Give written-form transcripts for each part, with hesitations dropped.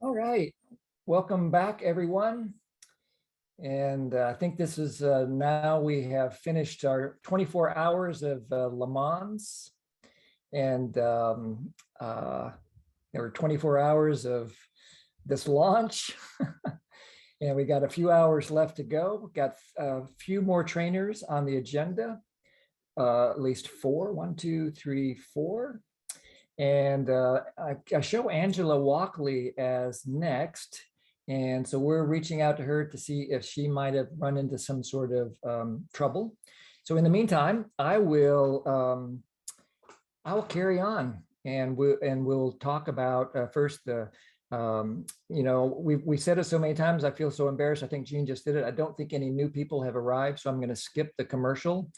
All right, welcome back, everyone. And I think this is now we have finished our 24 hours of Le Mans, and there were 24 hours of this launch, and we got a few hours left to go. We've got a few more trainers on the agenda, at least four, 1, 2, 3, 4. And I show Angela Walkley as next. And so we're reaching out to her to see if she might have run into some sort of trouble. So in the meantime, I will carry on, and we'll talk about first the we said it so many times. I feel so embarrassed. I think Jean just did it. I don't think any new people have arrived, so I'm going to skip the commercial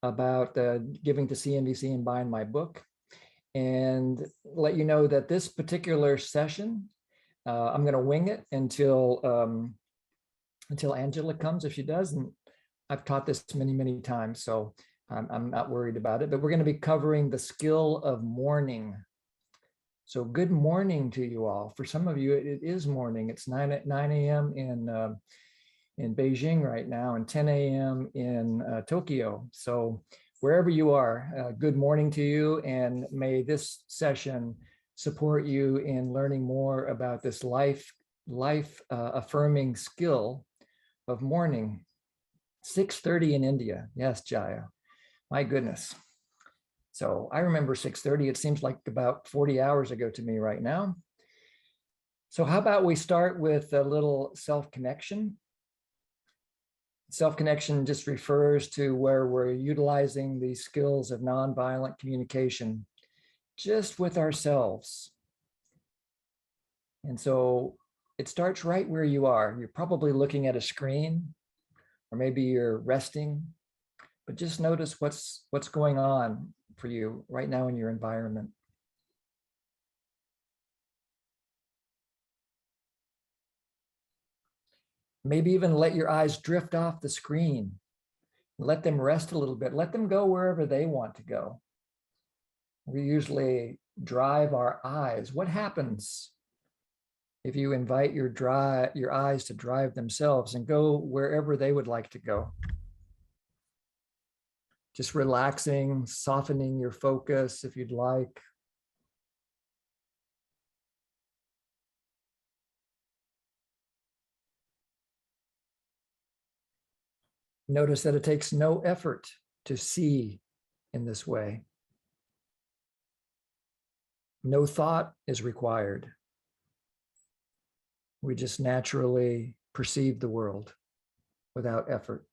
about giving to CNBC and buying my book, and let you know that this particular session, I'm going to wing it until Angela comes, if she does. And I've taught this many times, so I'm not worried about it. But we're going to be covering the skill of mourning. So good morning to you all. For some of you, it is morning. It's 9 a.m. in Beijing right now, and 10 a.m. in Tokyo. So wherever you are, good morning to you, and may this session support you in learning more about this life affirming skill of mourning. 6:30 in India. Yes, Jaya. My goodness. So I remember 6:30. It seems like about 40 hours ago to me right now. So how about we start with a little self-connection? Self-connection just refers to where we're utilizing the skills of nonviolent communication just with ourselves. And so it starts right where you are. You're probably looking at a screen, or maybe you're resting, but just notice what's going on for you right now in your environment. Maybe even let your eyes drift off the screen. Let them rest a little bit. Let them go wherever they want to go. We usually drive our eyes. What happens if you invite your eyes to drive themselves and go wherever they would like to go? Just relaxing, softening your focus if you'd like. Notice that it takes no effort to see in this way. No thought is required. We just naturally perceive the world without effort.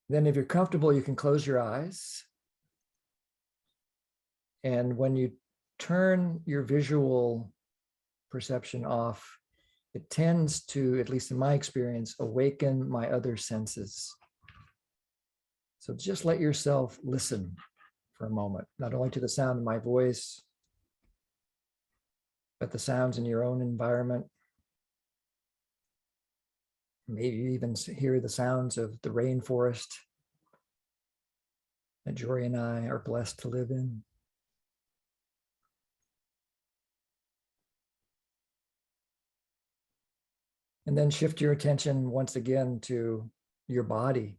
Then if you're comfortable, you can close your eyes. And when you turn your visual perception off, it tends to, at least in my experience, awaken my other senses. So just let yourself listen for a moment, not only to the sound of my voice, but the sounds in your own environment. Maybe you even hear the sounds of the rainforest that Jory and I are blessed to live in. And then shift your attention once again to your body.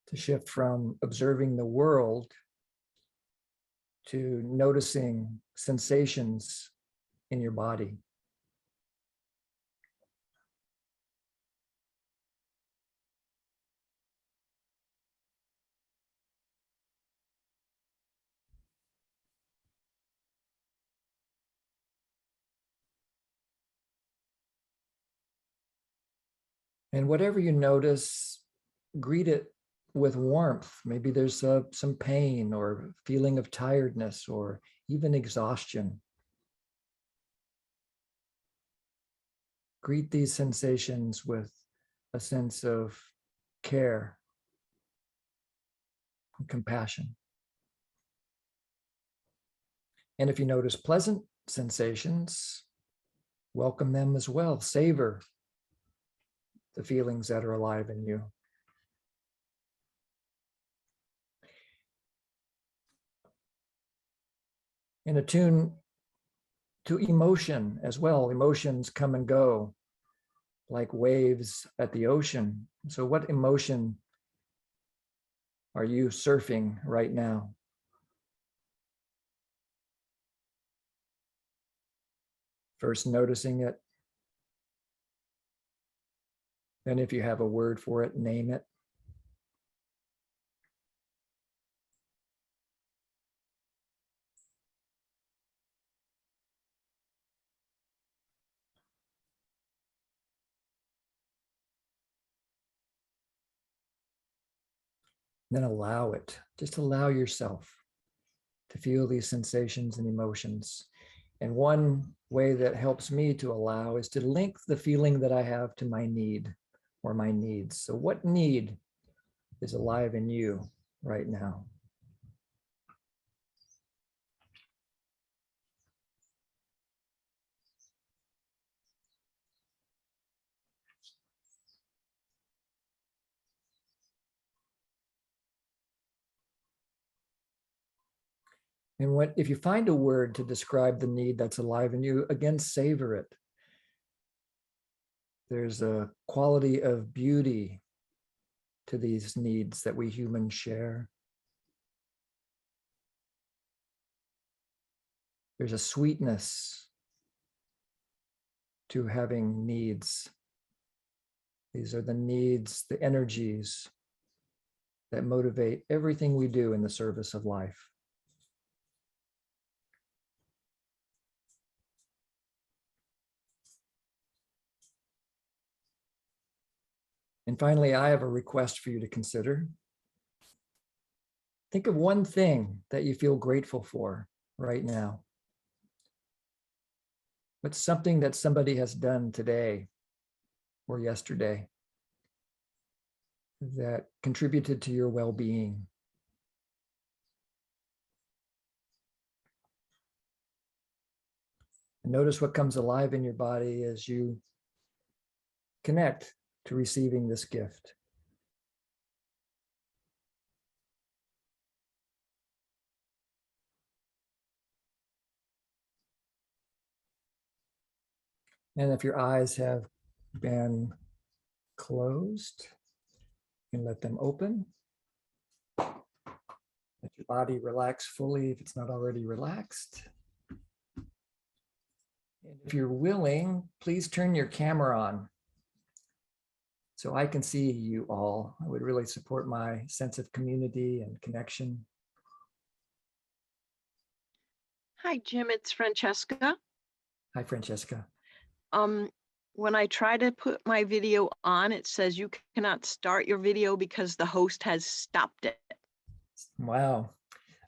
To shift from observing the world to noticing sensations in your body. And whatever you notice, greet it with warmth. Maybe there's some pain or feeling of tiredness or even exhaustion. Greet these sensations with a sense of care and compassion. And if you notice pleasant sensations, welcome them as well. Savor the feelings that are alive in you. And attune to emotion as well. Emotions come and go like waves at the ocean. So what emotion are you surfing right now? First noticing it. Then if you have a word for it, name it. Then allow it. Just allow yourself to feel these sensations and emotions. And one way that helps me to allow is to link the feeling that I have to my need or my needs. So what need is alive in you right now? And what if you find a word to describe the need that's alive in you, again, savor it. There's a quality of beauty to these needs that we humans share. There's a sweetness to having needs. These are the needs, the energies that motivate everything we do in the service of life. And finally, I have a request for you to consider. Think of one thing that you feel grateful for right now. What's something that somebody has done today or yesterday that contributed to your well-being? And notice what comes alive in your body as you connect to receiving this gift. And if your eyes have been closed, you can let them open. Let your body relax fully if it's not already relaxed. And if you're willing, please turn your camera on so I can see you all. I would really support my sense of community and connection. Hi, Jim, it's Francesca. Hi, Francesca. When I try to put my video on, it says you cannot start your video because the host has stopped it. Wow,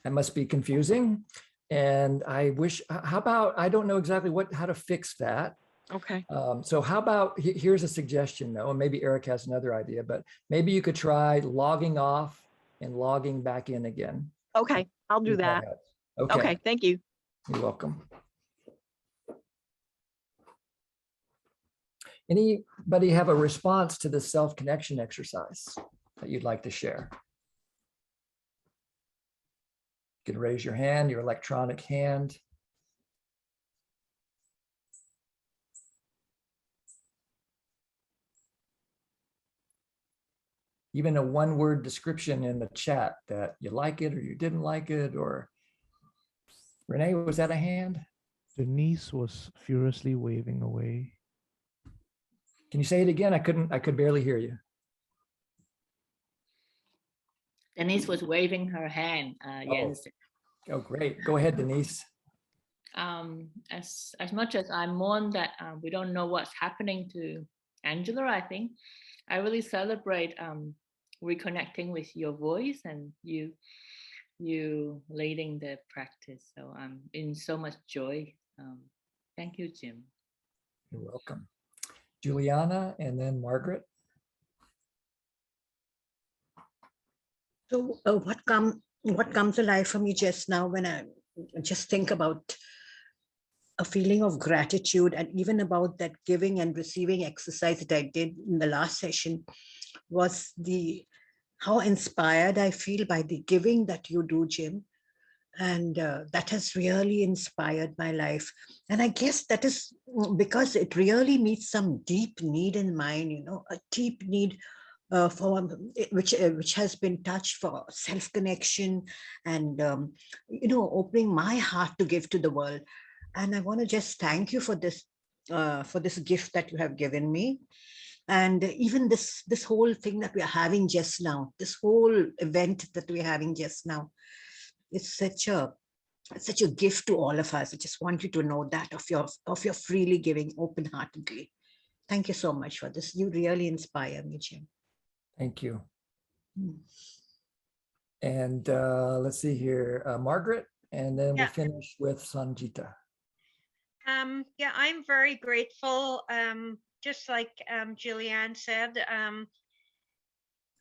that must be confusing. And I wish, how about, I don't know exactly how to fix that. Okay. So how about, here's a suggestion though, and maybe Eric has another idea, but maybe you could try logging off and logging back in again. Okay, I'll do that. Okay. Okay, thank you. You're welcome. Anybody have a response to the self-connection exercise that you'd like to share? You can raise your hand, your electronic hand. Even a one-word description in the chat that you like it or you didn't like it, or Renee, was that a hand? Denise was furiously waving away. Can you say it again? I could barely hear you. Denise was waving her hand. Yes. Oh, great. Go ahead, Denise. As much as I mourn that we don't know what's happening to Angela, I think I really celebrate reconnecting with your voice and you leading the practice. So I'm in so much joy. Thank you, Jim. You're welcome. Juliana and then Margaret. So what comes alive for me just now when I just think about a feeling of gratitude, and even about that giving and receiving exercise that I did in the last session was how inspired I feel by the giving that you do, Jim. And that has really inspired my life. And I guess that is because it really meets some deep need in mine, a deep need for which has been touched for self-connection and opening my heart to give to the world. And I want to just thank you for this gift that you have given me. And even this whole thing that we are having just now, this whole event that we're having just now, it's such a gift to all of us. I just want you to know that of your freely giving open-heartedly. Thank you so much for this. You really inspire me, Jim. Thank you. Mm. And let's see here, Margaret, and then we'll finish with Sanjita. Yeah, I'm very grateful, just like Julianne said,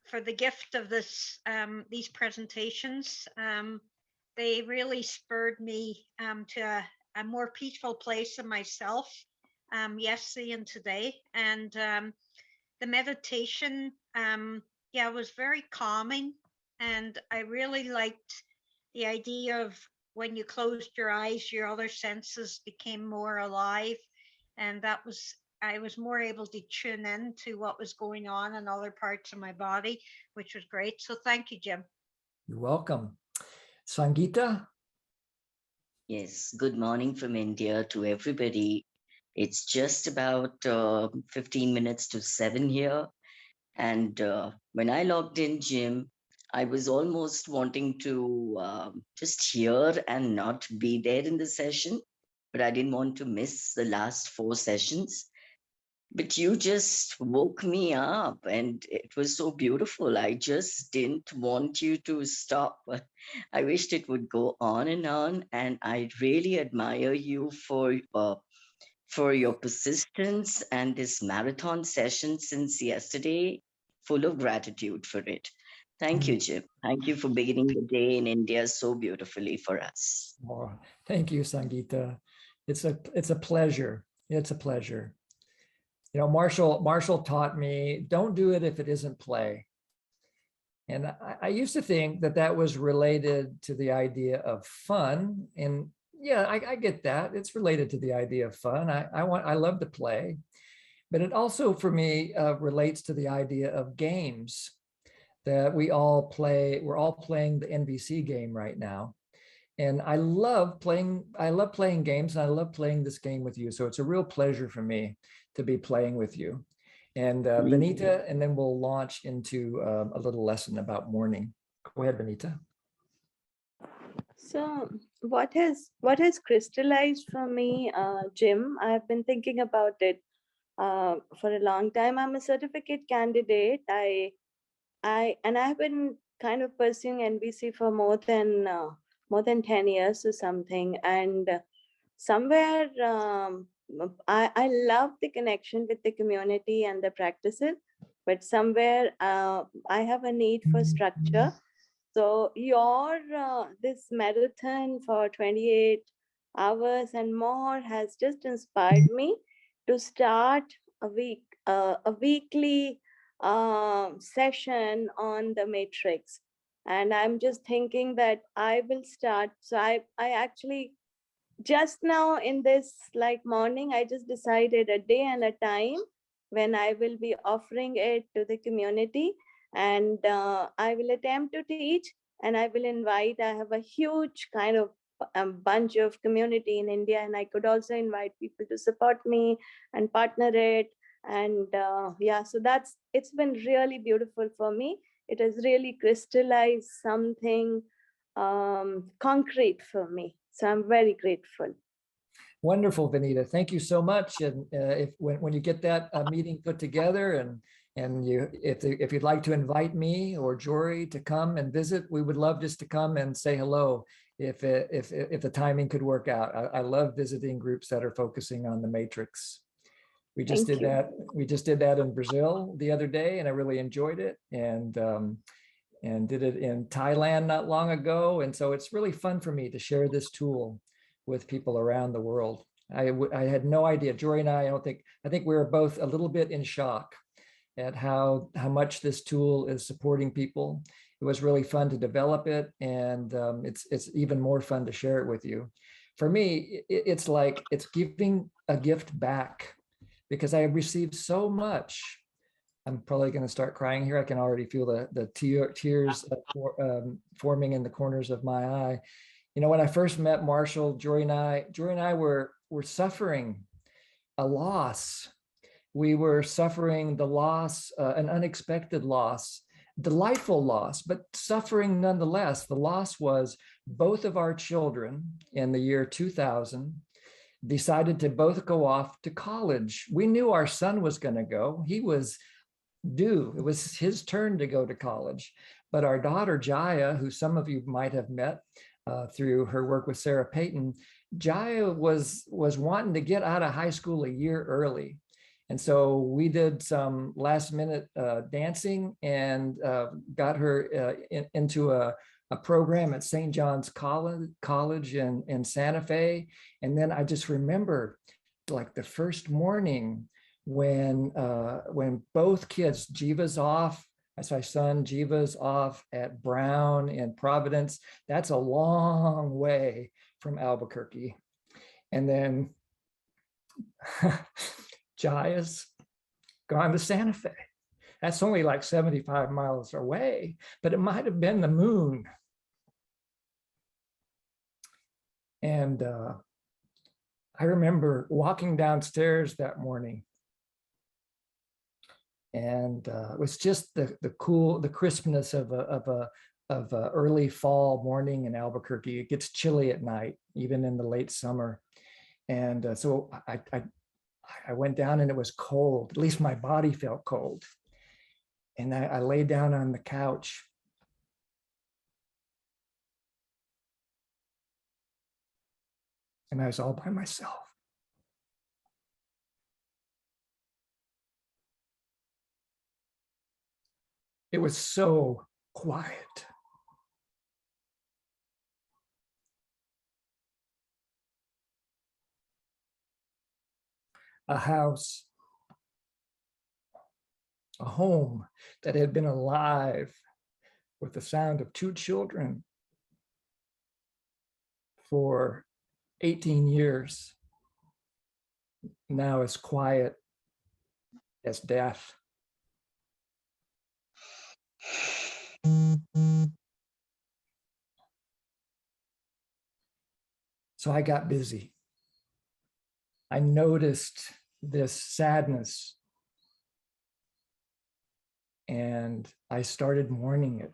for the gift of these presentations. They really spurred me to a more peaceful place in myself yesterday and today. And the meditation, was very calming. And I really liked the idea of when you closed your eyes, your other senses became more alive. And I was more able to tune in to what was going on in other parts of my body, which was great. So thank you, Jim. You're welcome. Sangeeta? Yes, good morning from India to everybody. It's just about 15 minutes to 7 here. And when I logged in, Jim, I was almost wanting to just hear and not be there in the session, but I didn't want to miss the last 4 sessions. But you just woke me up and it was so beautiful. I just didn't want you to stop. I wished it would go on. And I really admire you for your persistence and this marathon session since yesterday, full of gratitude for it. Thank you, Jim. Thank you for beginning the day in India so beautifully for us. Oh, thank you, Sangeeta. It's a pleasure. It's a pleasure. Marshall taught me, don't do it if it isn't play. And I used to think that was related to the idea of fun. And yeah, I get that. It's related to the idea of fun. I love to play, but it also for me relates to the idea of games that we all play. We're all playing the NVC game right now. And I love playing games, and I love playing this game with you. So it's a real pleasure for me to be playing with you. And Benita, and then we'll launch into a little lesson about mourning. Go ahead, Benita. So what has crystallized for me, Jim, I've been thinking about it for a long time. I'm a certificate candidate. I've been kind of pursuing NVC for more than 10 years or something. And somewhere I love the connection with the community and the practices, but somewhere I have a need for structure. So your this marathon for 28 hours and more has just inspired me to start a weekly session on the matrix. And I'm just thinking that I will start. So I actually just now in this morning, I just decided a day and a time when I will be offering it to the community. And I will attempt to teach, and I will invite. I have a huge kind of bunch of community in India, and I could also invite people to support me and partner it. And so it's been really beautiful for me. It has really crystallized something concrete for me. So I'm very grateful. Wonderful, Benita. Thank you so much. And when you get that meeting put together, and if you'd like to invite me or Jory to come and visit, we would love just to come and say hello if the timing could work out. I love visiting groups that are focusing on the matrix. We just did that. We just did that in Brazil the other day, and I really enjoyed it. And did it in Thailand not long ago. And so it's really fun for me to share this tool with people around the world. I had no idea. Jory and I think we were both a little bit in shock at how much this tool is supporting people. It was really fun to develop it, and it's even more fun to share it with you. For me, it's like it's giving a gift back, because I have received so much. I'm probably going to start crying here. I can already feel the tears forming in the corners of my eye. You know, when I first met Marshall, Jory and I were suffering a loss. We were suffering the loss, an unexpected loss, delightful loss, but suffering nonetheless. The loss was both of our children in the year 2000 decided to both go off to college. We knew our son was going to go. He was due. It was his turn to go to college. But our daughter, Jaya, who some of you might have met through her work with Sarah Payton, Jaya was wanting to get out of high school a year early. And so we did some last minute dancing and got her into a program at St. John's College in Santa Fe. And then I just remember like the first morning when both kids, Jiva's off, that's my son, Jiva's off at Brown in Providence. That's a long way from Albuquerque. And then Jaya's gone to Santa Fe. That's only like 75 miles away, but it might have been the moon. And I remember walking downstairs that morning, and it was just the crispness of a early fall morning in Albuquerque. It gets chilly at night, even in the late summer. And so I went down, and it was cold. At least my body felt cold. And I lay down on the couch. And I was all by myself. It was so quiet. A house, a home that had been alive with the sound of two children for 18 years, now as quiet as death. So I got busy. I noticed this sadness, and I started mourning it.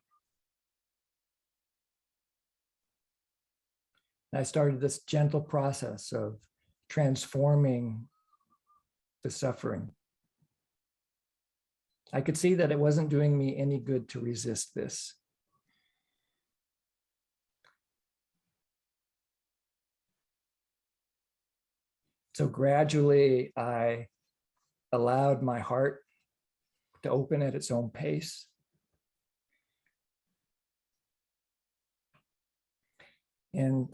I started this gentle process of transforming the suffering. I could see that it wasn't doing me any good to resist this. So gradually, I allowed my heart to open at its own pace. And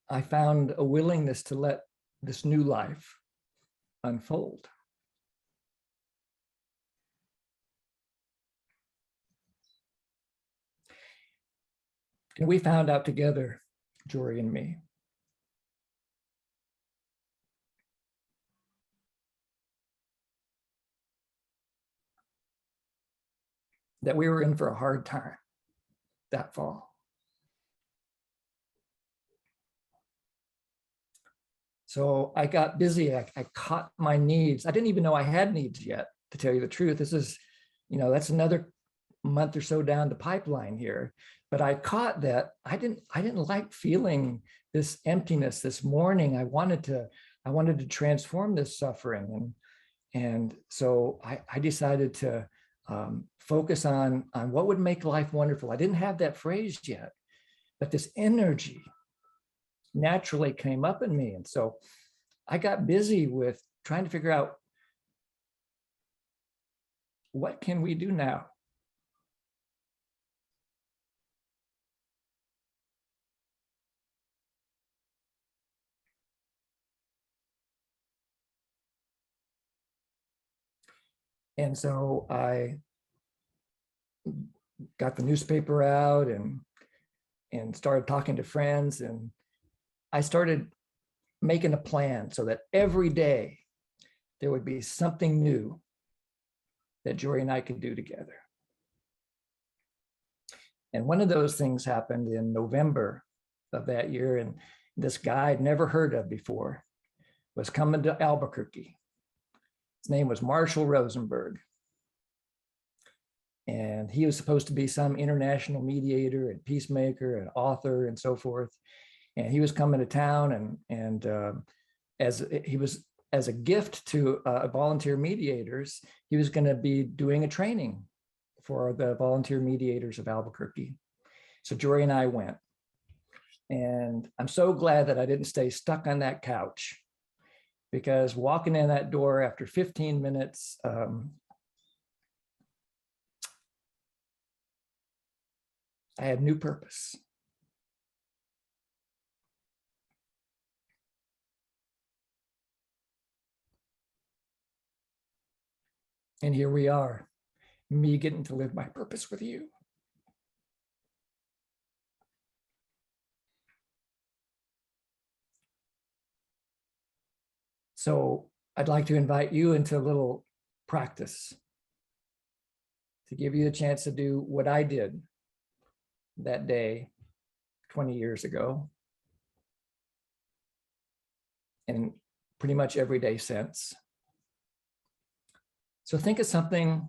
I found a willingness to let this new life unfold. And we found out together, Jory and me, that we were in for a hard time that fall. So I got busy. I caught my needs. I didn't even know I had needs yet, to tell you the truth. This is, that's another month or so down the pipeline here. But I caught that I didn't like feeling this emptiness, this mourning. I wanted to transform this suffering. And so I decided to focus on what would make life wonderful. I didn't have that phrase yet, but this energy naturally came up in me. And so I got busy with trying to figure out, what can we do now? And so I got the newspaper out and started talking to friends, and I started making a plan so that every day there would be something new that Jory and I could do together. And one of those things happened in November of that year, and this guy I'd never heard of before was coming to Albuquerque. His name was Marshall Rosenberg. And he was supposed to be some international mediator and peacemaker and author and so forth. And he was coming to town, and as a gift to volunteer mediators, he was going to be doing a training for the volunteer mediators of Albuquerque. So Jory and I went. And I'm so glad that I didn't stay stuck on that couch, because walking in that door after 15 minutes, I had new purpose. And here we are, me getting to live my purpose with you. So I'd like to invite you into a little practice to give you the chance to do what I did that day 20 years ago, and pretty much every day since. So think of something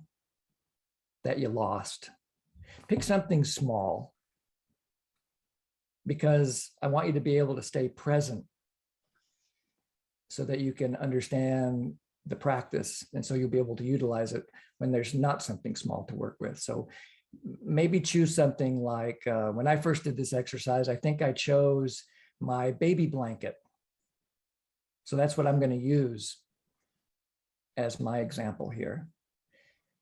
that you lost. Pick something small, because I want you to be able to stay present so that you can understand the practice. And so you'll be able to utilize it when there's not something small to work with. So maybe choose something like, when I first did this exercise, I think I chose my baby blanket. So that's what I'm going to use as my example here.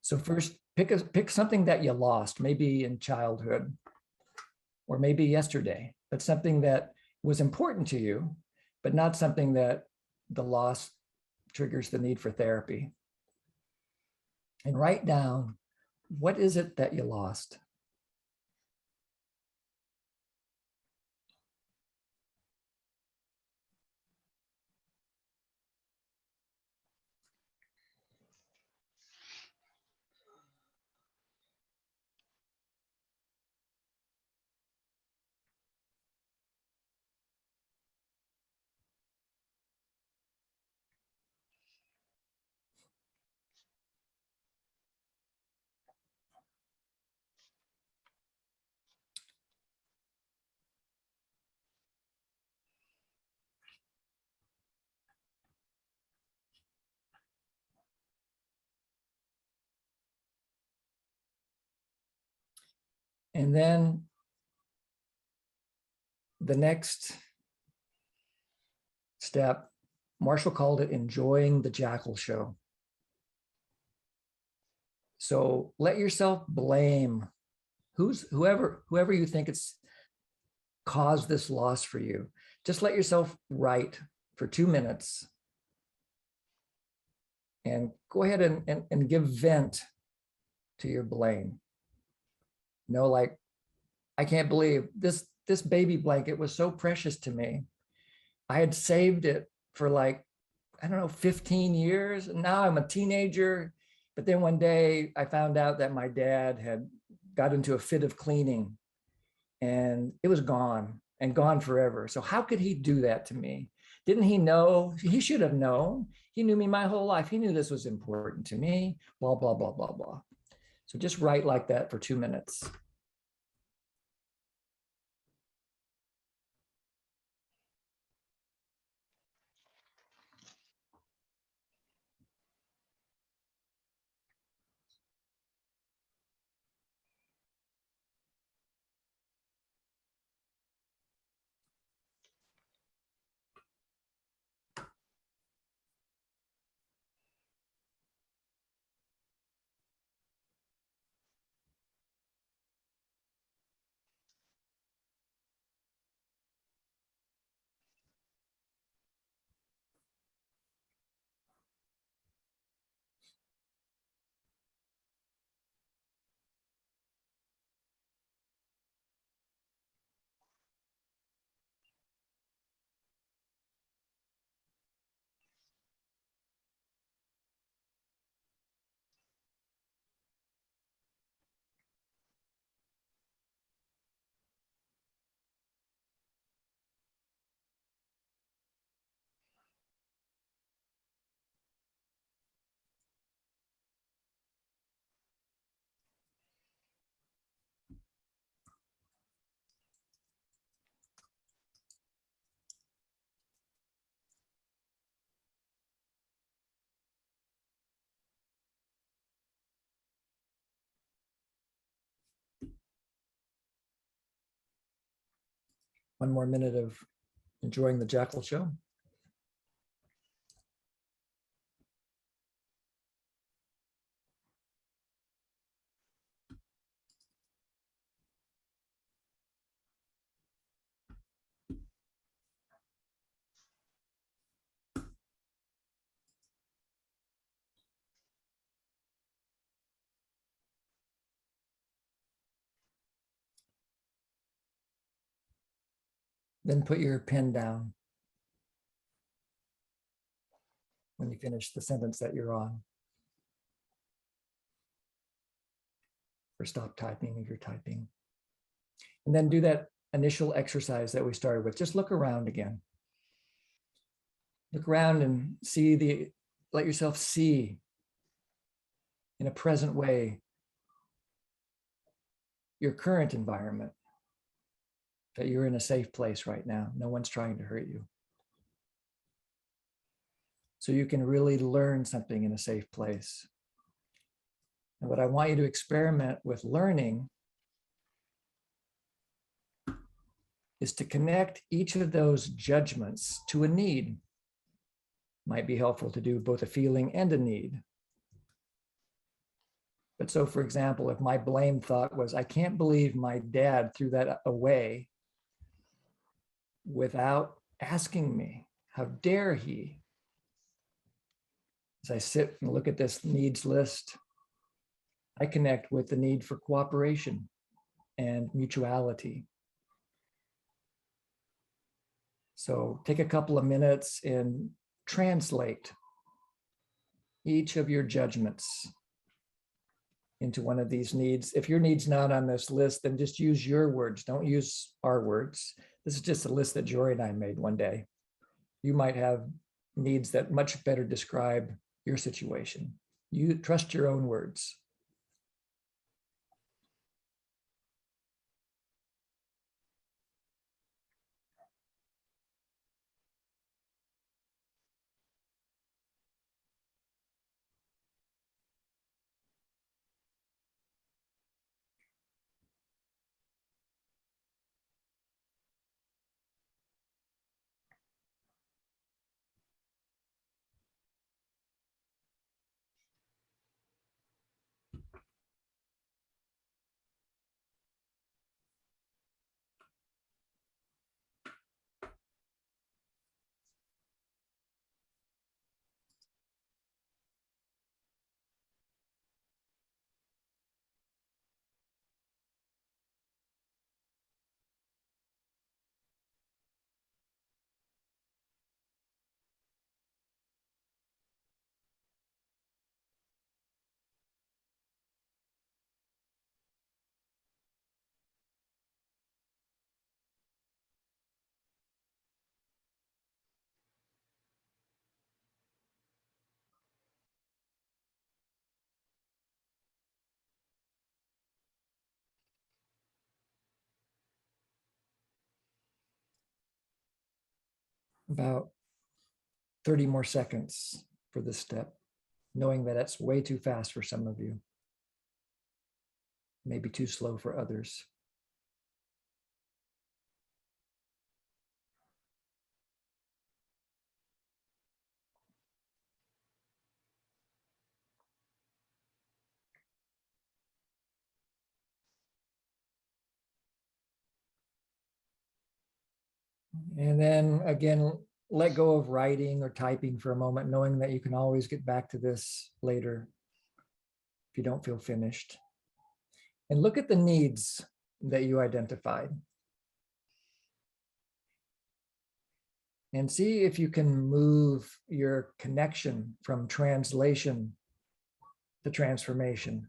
So first, pick something that you lost, maybe in childhood, or maybe yesterday, but something that was important to you, but not something that the loss triggers the need for therapy. And write down, what is it that you lost? And then the next step, Marshall called it enjoying the jackal show. So let yourself blame whoever you think it's caused this loss for you. Just let yourself write for 2 minutes and go ahead and give vent to your blame. You know, like, I can't believe this baby blanket was so precious to me. I had saved it for like, I don't know, 15 years. And now I'm a teenager. But then one day I found out that my dad had got into a fit of cleaning, and it was gone, and gone forever. So how could he do that to me? Didn't he know? He should have known. He knew me my whole life. He knew this was important to me, blah, blah, blah, blah, blah. So just write like that for 2 minutes. one more minute of enjoying the jackal show. Then put your pen down when you finish the sentence that you're on. Or stop typing if you're typing. And then do that initial exercise that we started with. Just look around again. Look around and let yourself see in a present way your current environment, that you're in a safe place right now. No one's trying to hurt you. So you can really learn something in a safe place. And what I want you to experiment with learning is to connect each of those judgments to a need. Might be helpful to do both a feeling and a need. But so, for example, if my blame thought was, I can't believe my dad threw that away without asking me, how dare he? As I sit and look at this needs list, I connect with the need for cooperation and mutuality. So take a couple of minutes and translate each of your judgments into one of these needs. If your need's not on this list, then just use your words. Don't use our words. This is just a list that Jory and I made one day. You might have needs that much better describe your situation. You trust your own words. About 30 more seconds for this step, knowing that it's way too fast for some of you, maybe too slow for others. And then again, let go of writing or typing for a moment, knowing that you can always get back to this later if you don't feel finished. And look at the needs that you identified. And see if you can move your connection from translation to transformation.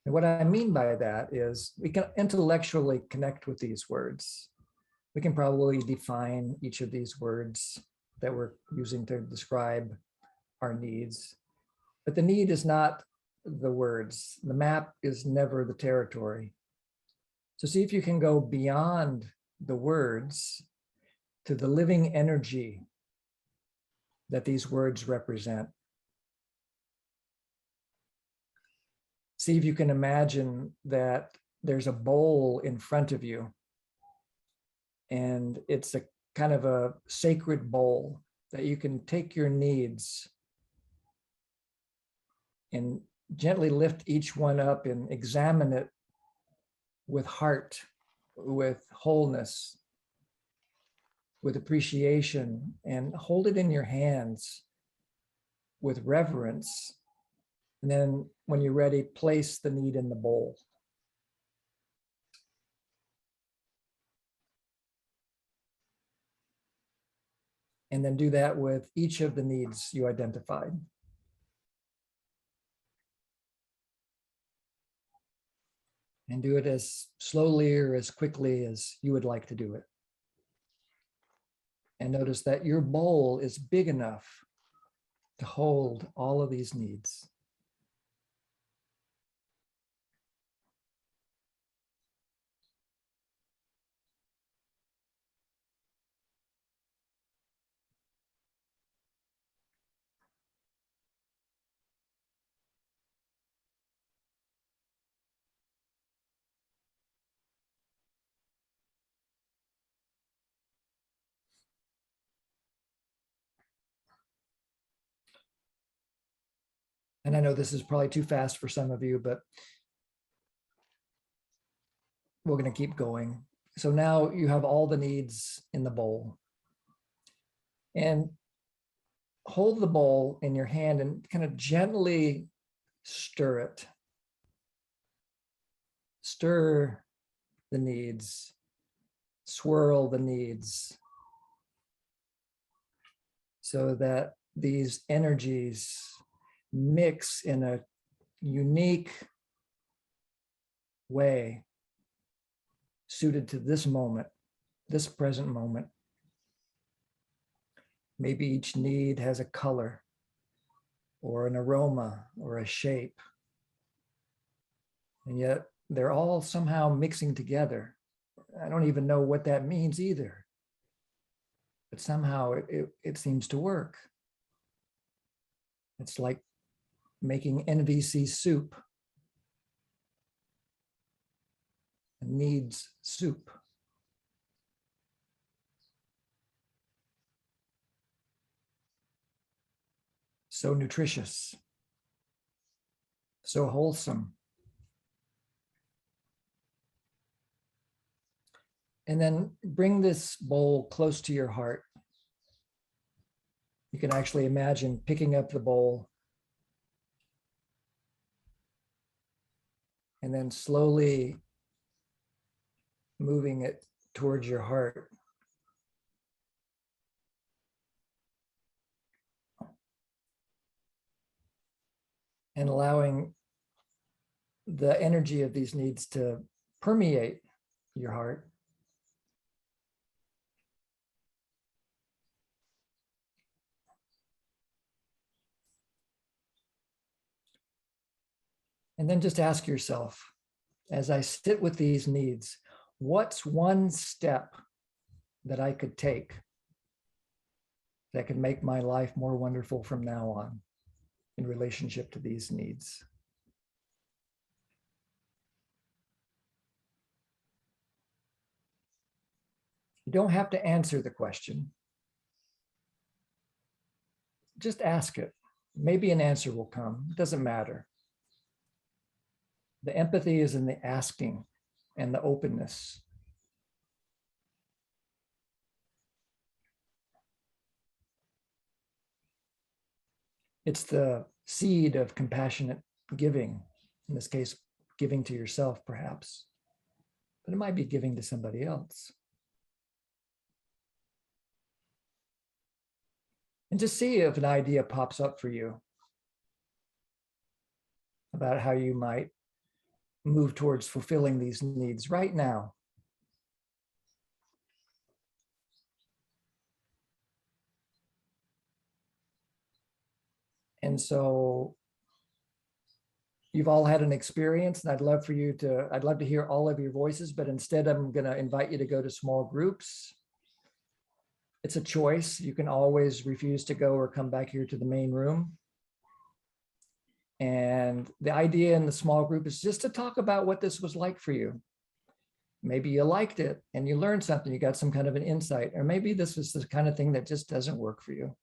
And what I mean by that is we can intellectually connect with these words. We can probably define each of these words that we're using to describe our needs. But the need is not the words. The map is never the territory. So see if you can go beyond the words to the living energy that these words represent. See if you can imagine that there's a bowl in front of you And it's a kind of a sacred bowl that you can take your needs and gently lift each one up and examine it with heart, with wholeness, with appreciation, and hold it in your hands with reverence. And then when you're ready, place the need in the bowl. And then do that with each of the needs you identified. And do it as slowly or as quickly as you would like to do it. And notice that your bowl is big enough to hold all of these needs. And I know this is probably too fast for some of you, but we're going to keep going. So now you have all the needs in the bowl. And hold the bowl in your hand and kind of gently stir it. Stir the needs, swirl the needs, so that these energies mix in a unique way suited to this moment, this present moment. Maybe each need has a color or an aroma or a shape. And yet they're all somehow mixing together. I don't even know what that means either. But somehow it seems to work. It's like making NVC soup. Needs soup. So nutritious, so wholesome. And then bring this bowl close to your heart. You can actually imagine picking up the bowl and then slowly moving it towards your heart. And allowing the energy of these needs to permeate your heart. And then just ask yourself, as I sit with these needs, what's one step that I could take that could make my life more wonderful from now on in relationship to these needs? You don't have to answer the question. Just ask it. Maybe an answer will come. It doesn't matter. The empathy is in the asking and the openness. It's the seed of compassionate giving, in this case, giving to yourself, perhaps, but it might be giving to somebody else. And just see if an idea pops up for you about how you might move towards fulfilling these needs right now. And so you've all had an experience, and I'd love to hear all of your voices, but instead I'm going to invite you to go to small groups. It's a choice. You can always refuse to go or come back here to the main room. And the idea in the small group is just to talk about what this was like for you. Maybe you liked it and you learned something, you got some kind of an insight, or maybe this was the kind of thing that just doesn't work for you.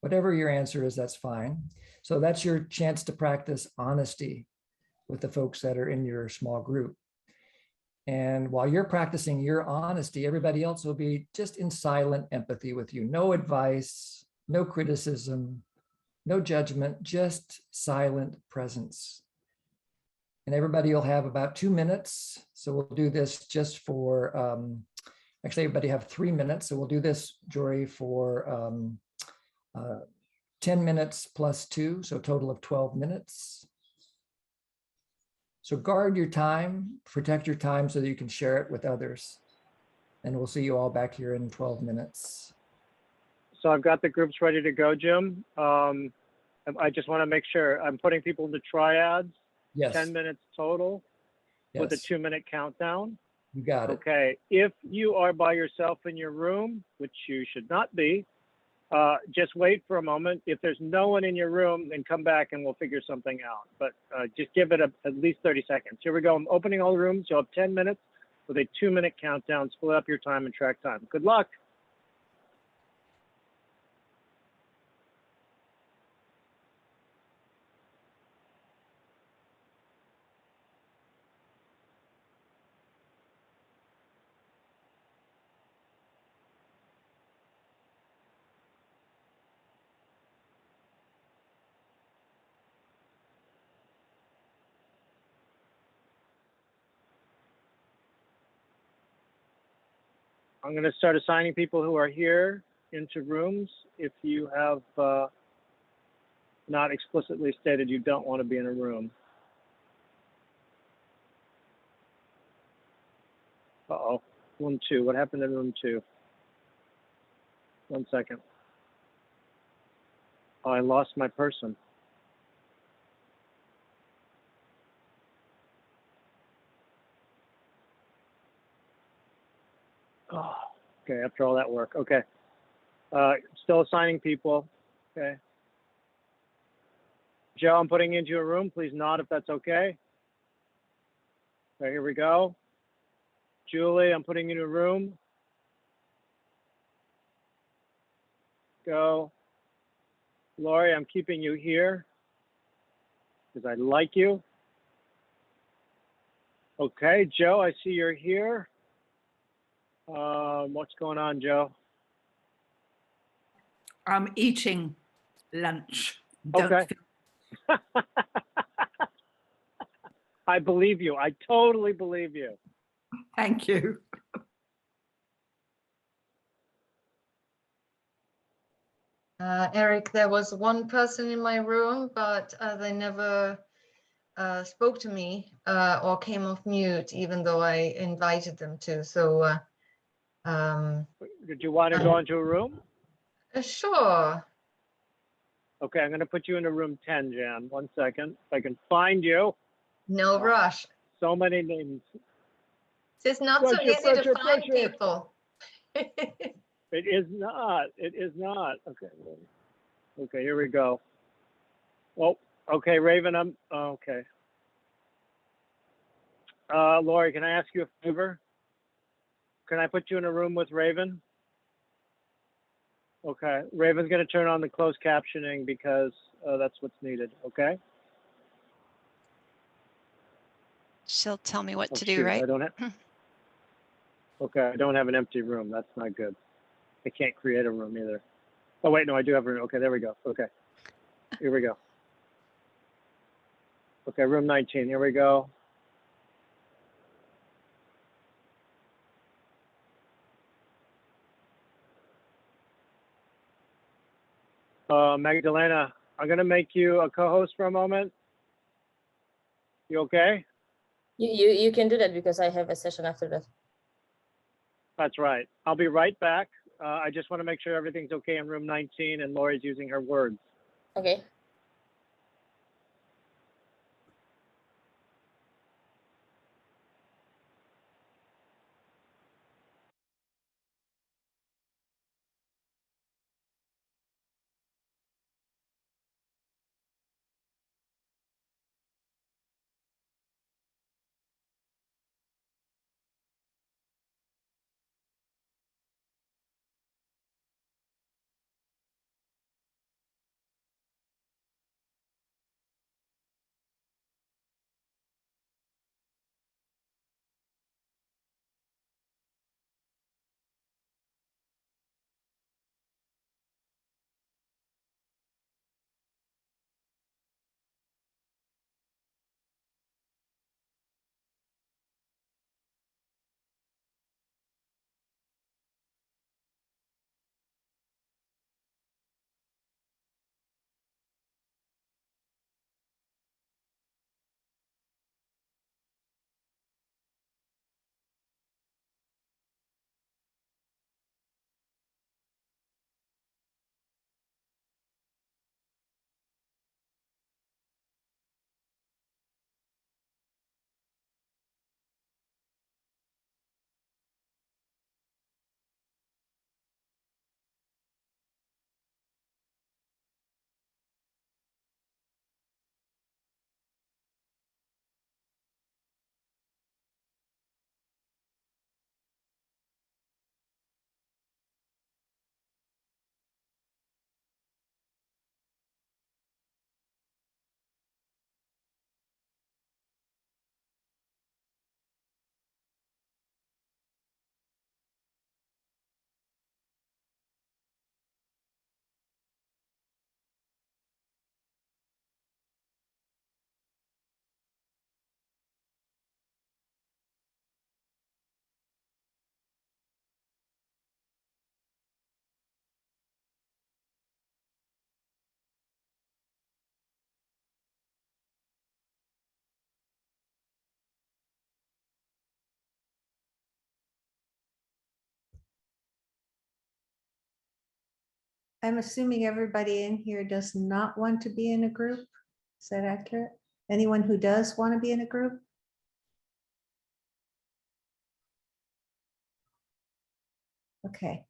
Whatever your answer is, that's fine. So that's your chance to practice honesty with the folks that are in your small group. And while you're practicing your honesty, everybody else will be just in silent empathy with you. No advice, no criticism, no judgment, just silent presence. And everybody will have about 2 minutes. So we'll do this just for, actually everybody have 3 minutes. So we'll do this, Jory, for 10 minutes plus 2, so a total of 12 minutes. So guard your time, protect your time so that you can share it with others. And we'll see you all back here in 12 minutes. So I've got the groups ready to go, Jim. I just want to make sure I'm putting people into triads. Yes. 10 minutes total with a Yes. 2-minute countdown. You got it. Okay. If you are by yourself in your room, which you should not be, just wait for a moment. If there's no one in your room, then come back and we'll figure something out. But just give it at least 30 seconds. Here we go. I'm opening all the rooms. You'll have 10 minutes with a 2-minute countdown. Split up your time and track time. Good luck. I'm going to start assigning people who are here into rooms. If you have not explicitly stated you don't want to be in a room. Uh-oh, room 2. What happened in room 2? 1 second. Oh, I lost my person. Oh, okay, after all that work. Okay. Still assigning people. Okay. Joe, I'm putting you into a room. Please nod if that's okay. Okay, here we go. Julie, I'm putting you in a room. Go. Lori, I'm keeping you here because I like you. Okay, Joe, I see you're here. What's going on, Joe? I'm eating lunch. Don't Okay. I believe you. I totally believe you. Thank you. Eric, there was one person in my room, but they never spoke to me or came off mute, even though I invited them to. So, Did you want to go into a room? Sure. Okay, I'm going to put you into room 10, Jan. 1 second. If I can find you. No rush. So many names. It's not so easy to find people. It is not. It is not. Okay. Okay, here we go. Oh, okay, Raven, I'm okay. Lori, can I ask you a favor? Can I put you in a room with Raven? Okay, Raven's going to turn on the closed captioning because that's what's needed, okay? She'll tell me what to Shoot, do, right? I don't have, okay, I don't have an empty room. That's not good. I can't create a room either. Oh, wait, no, I do have a room. Okay, there we go. Okay, here we go. Okay, room 19, here we go. Magdalena, I'm going to make you a co-host for a moment. You okay? You can do that because I have a session after that. That's right. I'll be right back. I just want to make sure everything's okay in room 19 and Lori's using her words. Okay. I'm assuming everybody in here does not want to be in a group. Is that accurate? Anyone who does want to be in a group? Okay.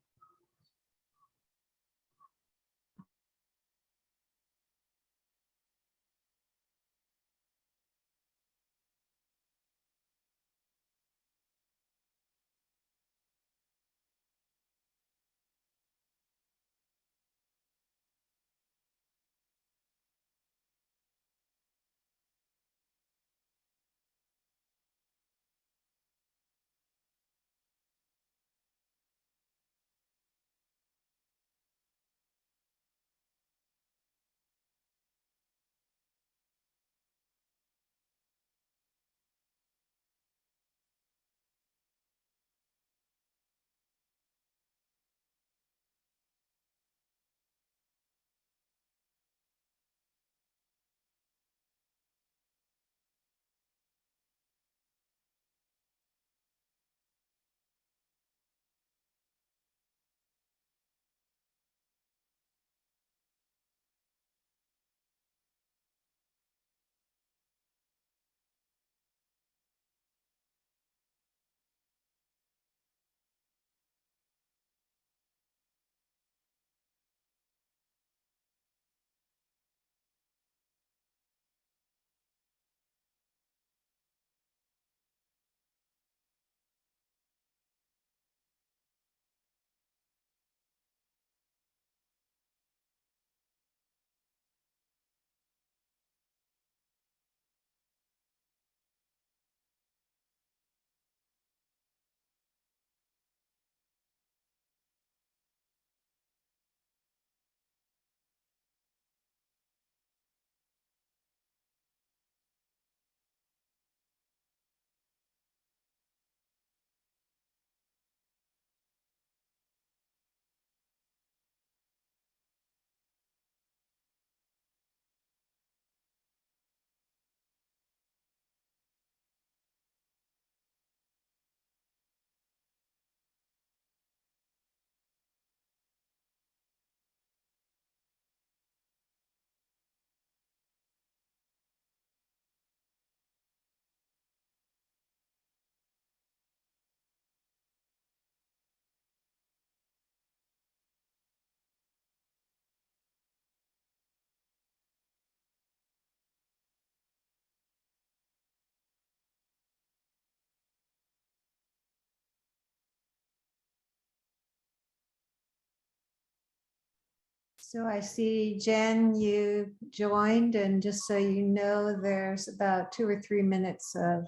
So I see, Jen, you joined, and just so you know, there's about 2 or 3 minutes of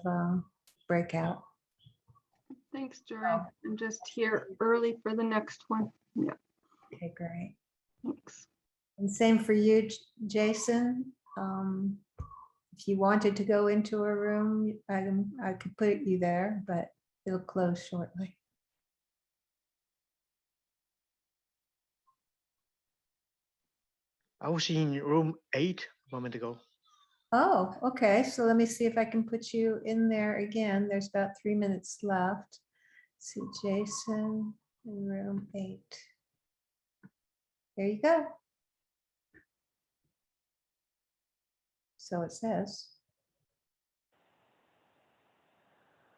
breakout. Thanks, Jerry. I'm just here early for the next one. Yeah. Okay, great. Thanks. And same for you, Jason. If you wanted to go into a room, I could put you there, but it'll close shortly. I was in room 8 a moment ago. Oh, okay. So let me see if I can put you in there again. There's about 3 minutes left. Let's see, Jason in room 8. There you go. So it says.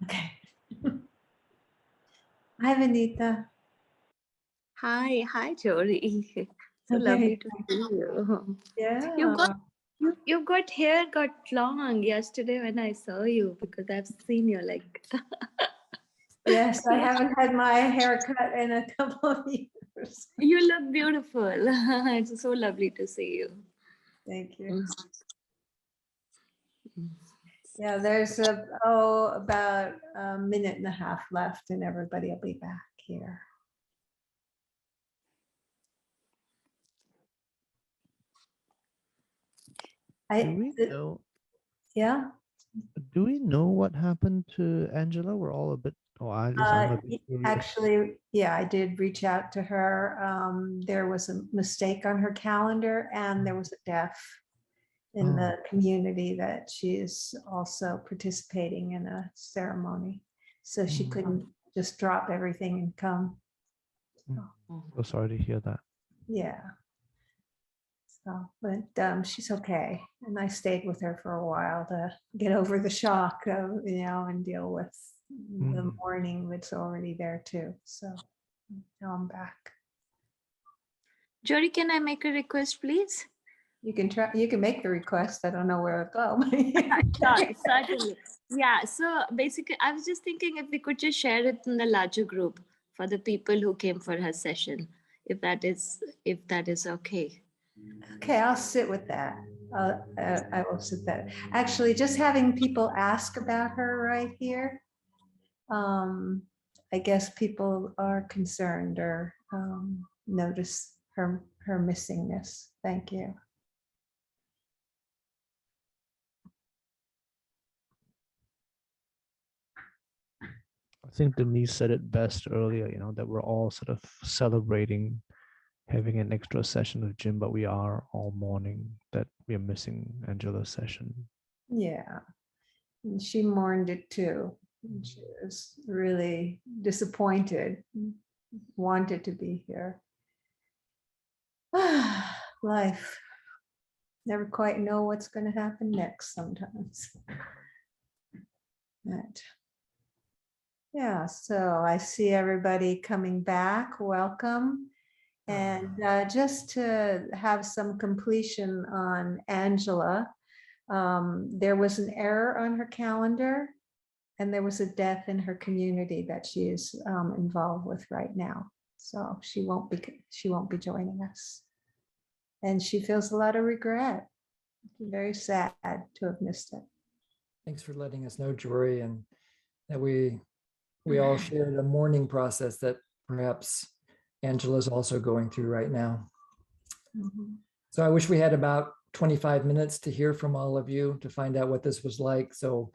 Okay. Hi, Vanita. Hi, Jody. So Okay. lovely to see you. Yeah. You got hair got long yesterday when I saw you because I've seen your like. Yes, I Yeah. haven't had my hair cut in a couple of years. You look beautiful. It's so lovely to see you. Thank you. Yeah, there's about a minute and a half left, and everybody will be back here. Yeah. Do we know what happened to Angela? We're all a bit, at least I'm a bit curious. Actually, yeah, I did reach out to her. There was a mistake on her calendar, and there was a death in the community that she is also participating in a ceremony. So she couldn't just drop everything and come. So sorry to hear that. Yeah. So, but she's okay. And I stayed with her for a while to get over the shock of, and deal with the mourning that's already there too. So now I'm back. Jody, can I make a request, please? You can try, you can make the request. I don't know where it go. Sure, certainly. Yeah, so basically I was just thinking if we could just share it in the larger group for the people who came for her session, if that is okay. Okay, I'll sit with that. I will sit that. Actually, just having people ask about her right here. I guess people are concerned or notice her missingness. Thank you. I think Denise said it best earlier, that we're all sort of celebrating having an extra session with Jim, but we are all mourning that we are missing Angela's session. Yeah, and she mourned it too. She was really disappointed, wanted to be here. Life. Never quite know what's going to happen next sometimes. Right. Yeah, so I see everybody coming back. Welcome. And just to have some completion on Angela, there was an error on her calendar and there was a death in her community that she is involved with right now. So she won't be joining us. And she feels a lot of regret. Very sad to have missed it. Thanks for letting us know, Jory, and that we all shared a mourning process that perhaps Angela's also going through right now. So I wish we had about 25 minutes to hear from all of you to find out what this was like. So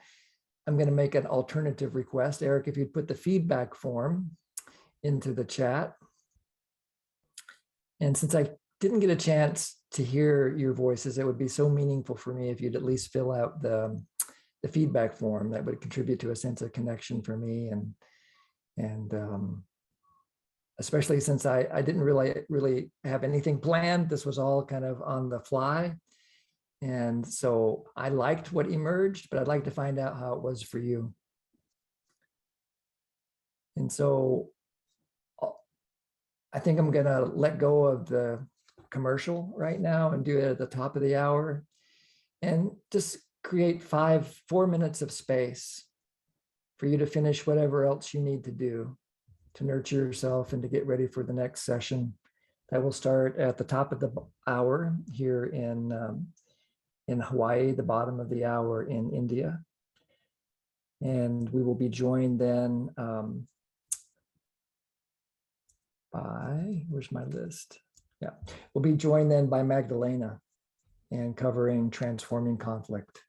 I'm going to make an alternative request. Eric, if you'd put the feedback form into the chat. And since I didn't get a chance to hear your voices, it would be so meaningful for me if you'd at least fill out the feedback form. That would contribute to a sense of connection for me, and especially since I didn't really have anything planned. This was all kind of on the fly, and so I liked what emerged, but I'd like to find out how it was for you. And so I think I'm gonna let go of the commercial right now and do it at the top of the hour, and just create 4 minutes of space for you to finish whatever else you need to do to nurture yourself and to get ready for the next session that will start at the top of the hour here in Hawaii, the bottom of the hour in India. And we will be joined then by, where's my list? Yeah, we'll be joined then by Magdalena and covering transforming conflict.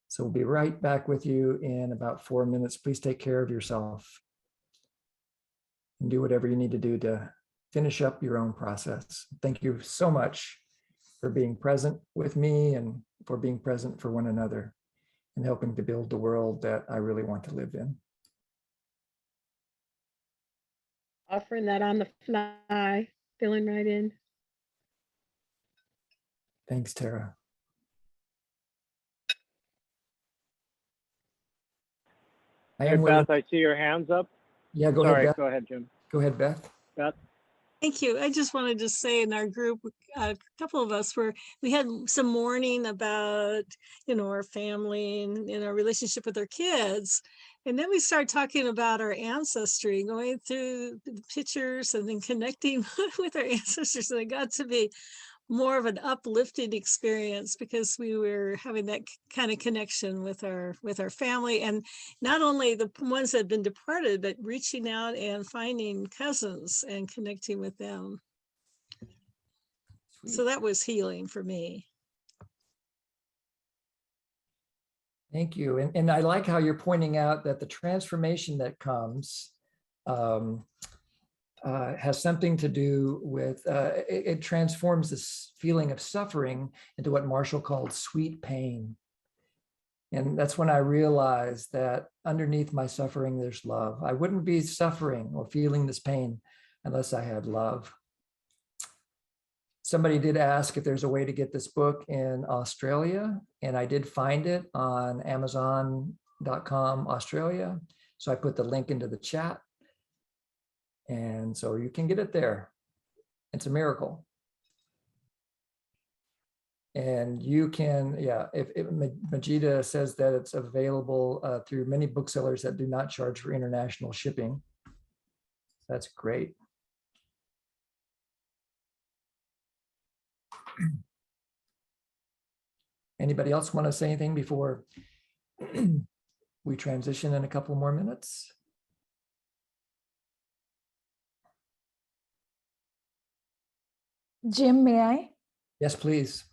So we'll be right back with you in about 4 minutes. Please take care of yourself and do whatever you need to do to finish up your own process. Thank you so much for being present with me and for being present for one another and helping to build the world that I really want to live in. Offering that on the fly, filling right in. Thanks, Tara. Hey, Beth, I see your hands up. Yeah, go Sorry, ahead, Beth. go ahead, Jim. Go ahead, Beth. Beth? Thank you. I just wanted to say in our group, a couple of us we had some mourning about, our family and our relationship with our kids. And then we started talking about our ancestry, going through the pictures and then connecting with our ancestors. And it got to be more of an uplifting experience because we were having that kind of connection with our family, and not only the ones that had been departed, but reaching out and finding cousins and connecting with them. Sweet. So that was healing for me. Thank you. And I like how you're pointing out that the transformation that comes has something to do with, it transforms this feeling of suffering into what Marshall called sweet pain. And that's when I realized that underneath my suffering, there's love. I wouldn't be suffering or feeling this pain unless I had love. Somebody did ask if there's a way to get this book in Australia, and I did find it on Amazon.com Australia. So I put the link into the chat. And so you can get it there. It's a miracle. And you can, yeah, if Majida says that it's available through many booksellers that do not charge for international shipping. That's great. Anybody else want to say anything before we transition in a couple more minutes? Jim, may I? Yes, please.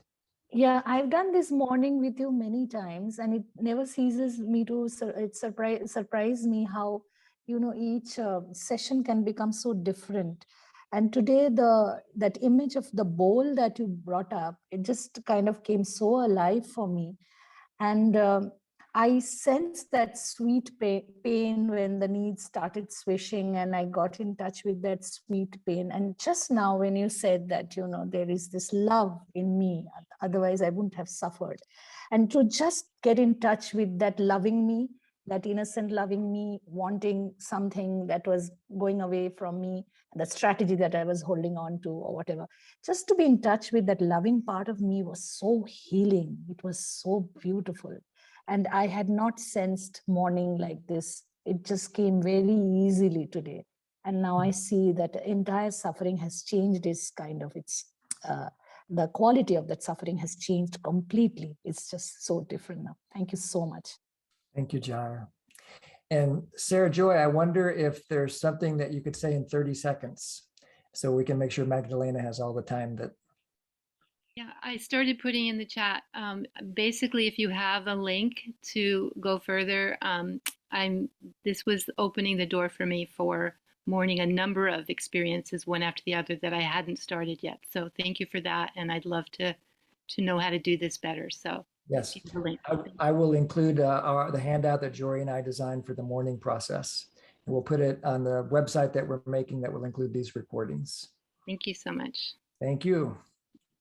Yeah, I've done this morning with you many times, and it never ceases me to surprise me how, you know, each session can become so different. And today, that image of the bowl that you brought up, it just kind of came so alive for me. And I sensed that sweet pain when the knees started swishing, and I got in touch with that sweet pain. And just now, when you said that, you know, there is this love in me, otherwise I wouldn't have suffered. And to just get in touch with that loving me, that innocent loving me, wanting something that was going away from me, the strategy that I was holding on to or whatever, just to be in touch with that loving part of me was so healing. It was so beautiful. And I had not sensed mourning like this. It just came very easily today. And now I see that the entire suffering has changed its kind of the quality of that suffering has changed completely. It's just so different now. Thank you so much. Thank you, Jaya. And Sarah Joy, I wonder if there's something that you could say in 30 seconds so we can make sure Magdalena has all the time that. Yeah, I started putting in the chat. Basically, if you have a link to go further, this was opening the door for me for mourning a number of experiences, one after the other, that I hadn't started yet. So thank you for that. And I'd love to know how to do this better. So yes, I will include the handout that Jory and I designed for the mourning process. And we'll put it on the website that we're making that will include these recordings. Thank you so much. Thank you.